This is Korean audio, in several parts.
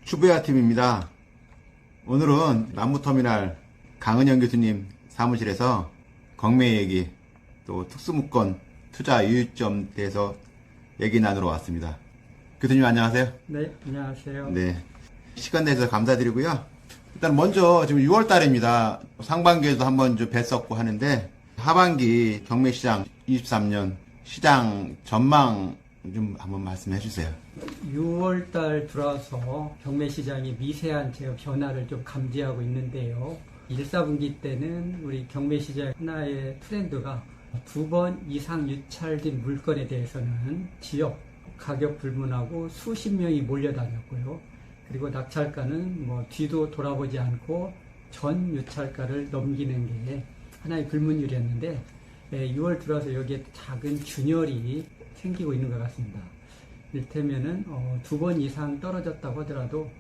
추배아 팀입니다. 오늘은 남부터미널 강은영 교수님 사무실에서 경매 얘기, 또 특수무권 투자 유의점 대해서 얘기 나누러 왔습니다. 교수님 안녕하세요. 네, 안녕하세요. 네, 시간 내주셔서 감사드리고요. 일단 먼저 지금 6월 달입니다. 상반기에도 한번 좀 뵀었고 하는데 하반기 경매시장 23년 시장 전망 좀 한번 말씀해 주세요. 6월 달 들어와서 경매 시장이 미세한 변화를 좀 감지하고 있는데요. 1, 4분기 때는 우리 경매 시장 하나의 트렌드가 2번 이상 유찰된 물건에 대해서는 지역, 가격 불문하고 수십 명이 몰려다녔고요. 그리고 낙찰가는 뒤도 돌아보지 않고 전 유찰가를 넘기는 게 하나의 불문율이었는데 6월 들어와서 여기에 작은 균열이 생기고 있는 것 같습니다. 이를테면은 2번 이상 떨어졌다고 하더라도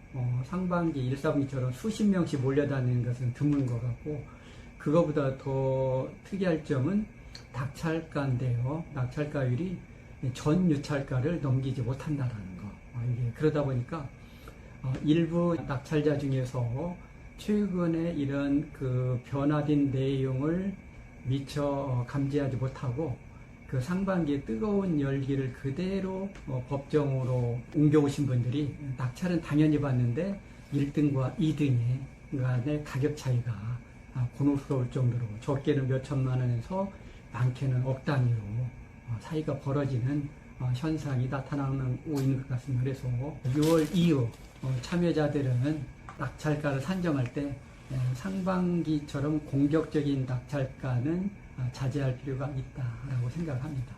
상반기 1, 4분기처럼 수십 명씩 몰려다니는 것은 드문 것 같고, 그거보다 더 특이할 점은 낙찰가인데요. 낙찰가율이 전 유찰가를 넘기지 못한다라는 거. 이게 그러다 보니까 일부 낙찰자 중에서 최근에 이런 그 변화된 내용을 미처 감지하지 못하고 그 상반기에 뜨거운 열기를 그대로 법정으로 옮겨오신 분들이 낙찰은 당연히 받는데 1등과 2등의 간의 가격 차이가 곤혹스러울 정도로 적게는 몇 천만 원에서 많게는 억 단위로 차이가 벌어지는 현상이 나타나고 있는 것 같습니다. 그래서 6월 이후 참여자들은 낙찰가를 산정할 때 상반기처럼 공격적인 낙찰가는 자제할 필요가 있다라고 생각합니다.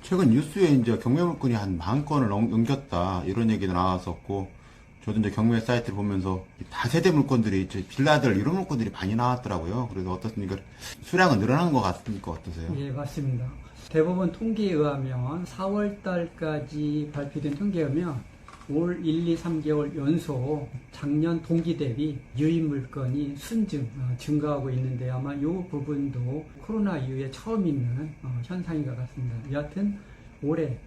최근 뉴스에 이제 경매 물건이 한 10,000건을 넘겼다 이런 얘기도 나왔었고, 저도 이제 경매 사이트를 보면서 다세대 물건들이 빌라들 이런 물건들이 많이 나왔더라고요. 그래서 어떻습니까? 수량은 늘어난 것 같습니까? 어떠세요? 예, 맞습니다. 대법원 통계에 의하면 4월 달까지 발표된 통계에 의하면 올 1, 2, 3개월 연속 작년 동기 대비 유입 물건이 증가하고 있는데 아마 이 부분도 코로나 이후에 처음 있는 현상인 것 같습니다. 여하튼 올해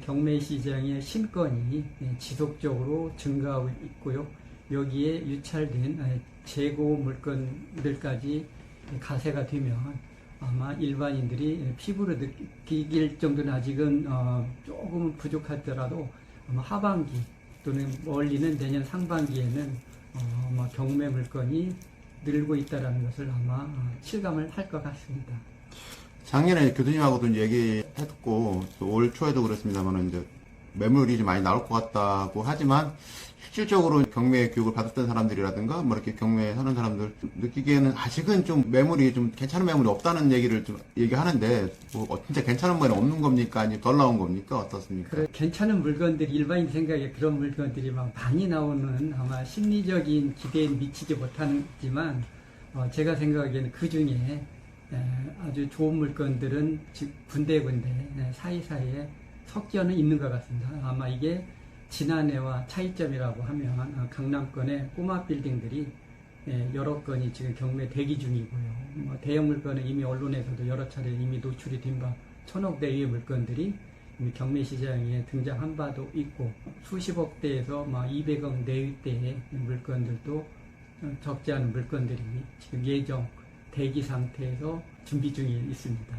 경매 시장의 신건이 지속적으로 증가하고 있고요. 여기에 유찰된 재고 물건들까지 가세가 되면 아마 일반인들이 피부로 느낄 정도는 아직은 조금은 부족하더라도 아마 하반기 또는 멀리는 내년 상반기에는 아마 경매 물건이 늘고 있다는 것을 아마 실감을 할 것 같습니다. 작년에 교수님하고도 얘기했고, 또 올 초에도 그렇습니다만, 이제 매물이 좀 많이 나올 것 같다고 하지만, 실질적으로 경매 교육을 받았던 사람들이라든가, 이렇게 경매 하는 사람들 느끼기에는 아직은 좀 매물이 좀 괜찮은 매물이 없다는 얘기를 좀 얘기하는데, 진짜 괜찮은 매물이 없는 겁니까? 아니면 덜 나온 겁니까? 어떻습니까? 그래, 괜찮은 물건들이, 일반인 생각에 그런 물건들이 막 많이 나오는 아마 심리적인 기대에 미치지 못하지만, 제가 생각하기에는 그 중에 아주 좋은 물건들은 군데군데 사이사이에 섞여는 있는 것 같습니다. 아마 이게 지난해와 차이점이라고 하면 강남권의 꼬마 빌딩들이 여러 건이 지금 경매 대기 중이고요. 대형 물건은 이미 언론에서도 여러 차례 이미 노출이 된 바 1,000억 대의 물건들이 이미 경매 시장에 등장한 바도 있고, 수십억 대에서 200억 내외대의 물건들도 적지 않은 물건들이 지금 예정 대기 상태에서 준비 중에 있습니다.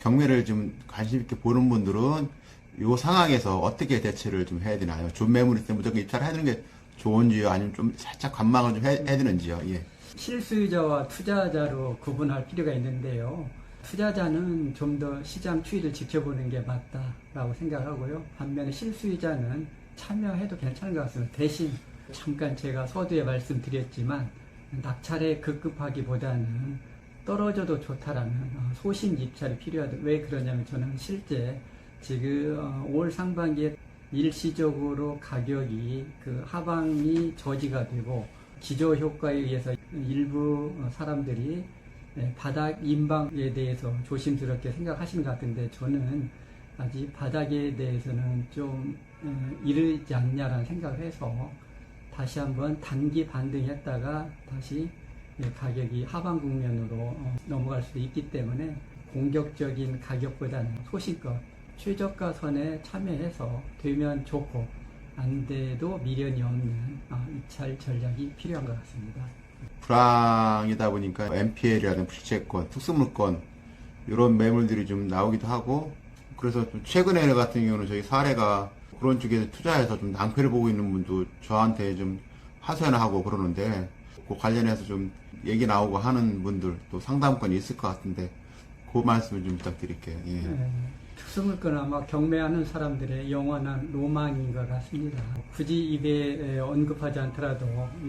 경매를 좀 관심 있게 보는 분들은 이 상황에서 어떻게 대처를 좀 해야 되나요? 좋은 매물일 때 무조건 입찰을 해야 되는 게 좋은지요? 아니면 좀 살짝 관망을 좀 해야 되는지요? 예. 실수요자와 투자자로 구분할 필요가 있는데요. 투자자는 좀 더 시장 추이를 지켜보는 게 맞다라고 생각하고요. 반면에 실수요자는 참여해도 괜찮은 것 같습니다. 대신 잠깐 제가 서두에 말씀드렸지만 낙찰에 급급하기보다는 떨어져도 좋다라는 소신 입찰이 필요하다. 왜 그러냐면 저는 실제 지금 올 상반기에 일시적으로 가격이 그 하방이 저지가 되고 기저 효과에 의해서 일부 사람들이 바닥 인방에 대해서 조심스럽게 생각하시는 것 같은데, 저는 아직 바닥에 대해서는 좀 이르지 않냐라는 생각을 해서 다시 한번 단기 반등했다가 다시 가격이 하방 국면으로 넘어갈 수도 있기 때문에 공격적인 가격보다는 소신껏 최저가 선에 참여해서 되면 좋고, 안 돼도 미련이 없는 입찰 전략이 필요한 것 같습니다. 불황이다 보니까 NPL이라든 불채권, 특수물권 이런 매물들이 좀 나오기도 하고, 그래서 좀 최근에 같은 경우는 저희 사례가 그런 쪽에 투자해서 좀 낭패를 보고 있는 분도 저한테 좀 하소연을 하고 그러는데, 그 관련해서 좀 얘기 나오고 하는 분들 또 상담권이 있을 것 같은데 그 말씀을 좀 부탁드릴게요. 예. 특수물건 아마 경매하는 사람들의 영원한 로망인 것 같습니다. 굳이 입에 언급하지 않더라도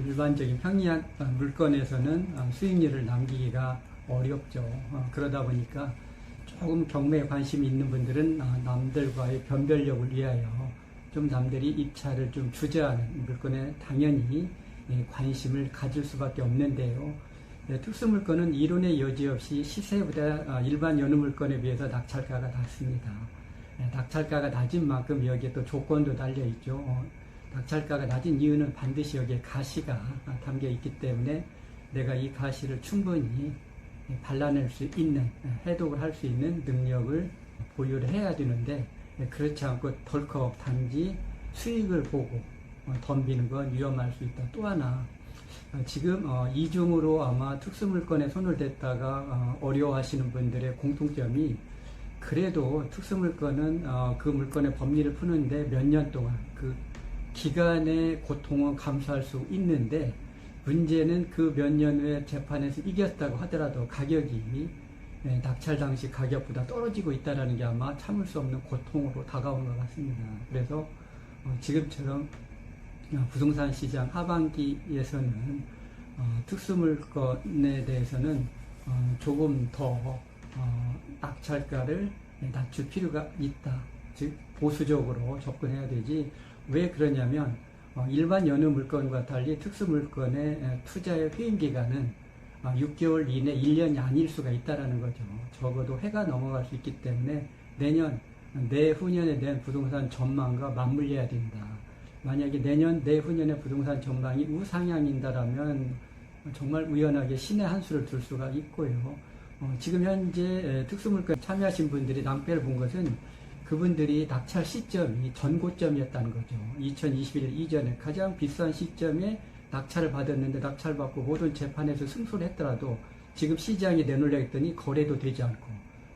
일반적인 평이한 물건에서는 수익률을 남기기가 어렵죠. 그러다 보니까 조금 경매에 관심이 있는 분들은 남들과의 변별력을 위하여 좀 남들이 입찰을 좀 주저하는 물건에 당연히 관심을 가질 수밖에 없는데요. 특수물건은 이론의 여지 없이 시세보다 일반 연우물건에 비해서 낙찰가가 낮습니다. 낙찰가가 낮은 만큼 여기에 또 조건도 달려있죠. 낙찰가가 낮은 이유는 반드시 여기에 가시가 담겨 있기 때문에 내가 이 가시를 충분히 발라낼 수 있는, 해독을 할 수 있는 능력을 보유를 해야 되는데, 그렇지 않고 덜컥 단지 수익을 보고 덤비는 건 위험할 수 있다. 또 하나, 지금 이중으로 아마 특수물건에 손을 댔다가 어려워하시는 분들의 공통점이, 그래도 특수물건은 그 물건의 법리를 푸는데 몇 년 동안 그 기간의 고통은 감수할 수 있는데, 문제는 그 몇 년 후에 재판에서 이겼다고 하더라도 가격이 낙찰 당시 가격보다 떨어지고 있다는 게 아마 참을 수 없는 고통으로 다가오는 것 같습니다. 그래서 지금처럼 부동산 시장 하반기에서는 특수물건에 대해서는 조금 더 낙찰가를 낮출 필요가 있다. 즉 보수적으로 접근해야 되지. 왜 그러냐면 일반 연우 물건과 달리 특수물건의 투자의 회임기간은 6개월 이내 1년이 아닐 수가 있다는 거죠. 적어도 해가 넘어갈 수 있기 때문에 내년, 내후년에 대한 부동산 전망과 맞물려야 된다. 만약에 내년, 내후년의 부동산 전망이 우상향인다라면 정말 우연하게 신의 한 수를 둘 수가 있고요. 지금 현재 특수물건 참여하신 분들이 낭패를 본 것은 그분들이 낙찰 시점이 전고점이었다는 거죠. 2021년 이전에 가장 비싼 시점에 낙찰을 받았는데 낙찰받고 모든 재판에서 승소를 했더라도 지금 시장에 내놓으려 했더니 거래도 되지 않고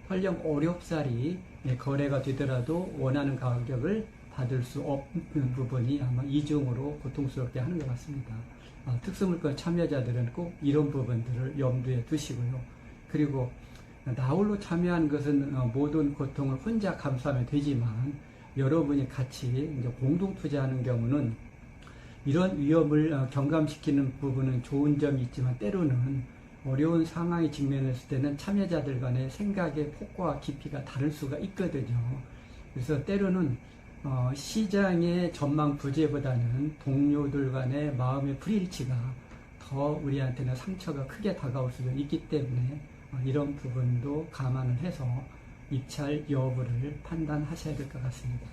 설령 어렵사리 거래가 되더라도 원하는 가격을 받을 수 없는 부분이 아마 이중으로 고통스럽게 하는 것 같습니다. 특수물건 참여자들은 꼭 이런 부분들을 염두에 두시고요. 그리고 나홀로 참여한 것은 모든 고통을 혼자 감수하면 되지만 여러분이 같이 이제 공동 투자하는 경우는 이런 위험을 경감시키는 부분은 좋은 점이 있지만 때로는 어려운 상황에 직면했을 때는 참여자들 간의 생각의 폭과 깊이가 다를 수가 있거든요. 그래서 때로는 시장의 전망 부재보다는 동료들 간의 마음의 불일치가 더 우리한테는 상처가 크게 다가올 수도 있기 때문에 이런 부분도 감안을 해서 입찰 여부를 판단하셔야 될 것 같습니다.